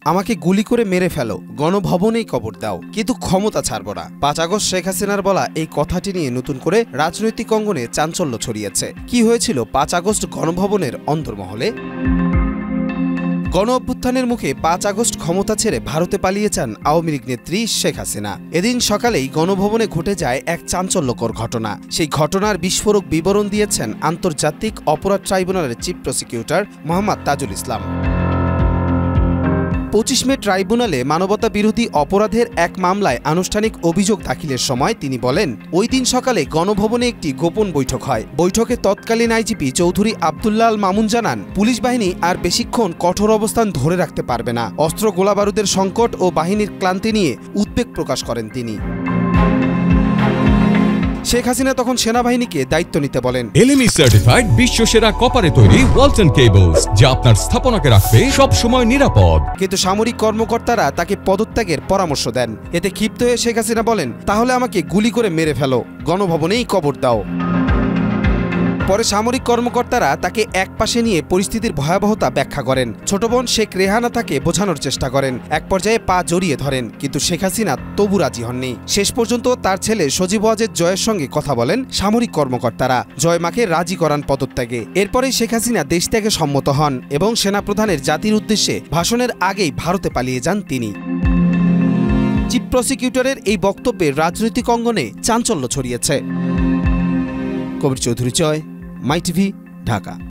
আমাকে গুলি করে মেরে ফেলো, গণভবনেই কবর দাও, কিন্তু ক্ষমতা ছাড়ব না। ৫ আগস্ট শেখ হাসিনার বলা এই কথাটি নিয়ে নতুন করে রাজনৈতিক অঙ্গনে চাঞ্চল্য ছড়িয়েছে। কি হয়েছিল ৫ আগস্ট গণভবনের অন্তর্মহলে? গণ অভ্যুত্থানের মুখে ৫ আগস্ট ক্ষমতা ছেড়ে ভারতে পালিয়ে যান আওয়ামী লীগ নেত্রী শেখ হাসিনা। এদিন সকালেই গণভবনে ঘটে যায় এক চাঞ্চল্যকর ঘটনা। সেই ঘটনার বিস্ফোরক বিবরণ দিয়েছেন আন্তর্জাতিক অপরাধ ট্রাইব্যুনালের চিফ প্রসিকিউটর মোহাম্মদ তাজুল ইসলাম। ২৫ মে ট্রাইব্যুনালে মানবতা বিরোধী অপরাধের এক মামলায় আনুষ্ঠানিক অভিযোগ দাখিলের সময় তিনি বলেন, ওই দিন সকালে গণভবনে একটি গোপন বৈঠক হয়। বৈঠকে তৎকালীন আইজিপি চৌধুরী আব্দুল্লাহ আল মামুন জানান, পুলিশ বাহিনী আর বেশিক্ষণ কঠোর অবস্থান ধরে রাখতে পারবে না। অস্ত্র গোলাবারুদের সংকট ও বাহিনীর ক্লান্তি নিয়ে উদ্বেগ প্রকাশ করেন তিনি। শেখ হাসিনা তখন সেনাবাহিনীকে দায়িত্ব নিতে বলেন। এলএমই সার্টিফাইড বিশ্বসেরা কপারে তৈরি ওয়ালটন কেবলস, যা আপনার স্থাপনাকে রাখবে সব সময় নিরাপদ। কিন্তু সামরিক কর্মকর্তারা তাকে পদত্যাগের পরামর্শ দেন। এতে ক্ষিপ্ত হয়ে শেখ হাসিনা বলেন, তাহলে আমাকে গুলি করে মেরে ফেলো, গণভবনেই কবর দাও। পরে সামরিক কর্মকর্তারা তাকে একপাশে নিয়ে পরিস্থিতির ভয়াবহতা ব্যাখ্যা করেন। ছোট বোন শেখ রেহানা তাকে বোঝানোর চেষ্টা করেন। এক পর্যায়ে পা জড়িয়ে ধরেন, কিন্তু শেখ হাসিনা তবু রাজি হননি। শেষ পর্যন্ত তার ছেলে সজীব ওয়াজেদ জয়ের সঙ্গে কথা বলেন সামরিক কর্মকর্তারা। জয় মাকে রাজি করান পদত্যাগে। এরপরেই শেখ হাসিনা দেশ ত্যাগে সম্মত হন এবং সেনাপ্রধানের জাতির উদ্দেশ্যে ভাষণের আগেই ভারতে পালিয়ে যান তিনি। চিফ প্রসিকিউটরের এই বক্তব্যে রাজনৈতিক অঙ্গনে চাঞ্চল্য ছড়িয়েছে। কবির চৌধুরী জয়, মাই টিভি, ঢাকা।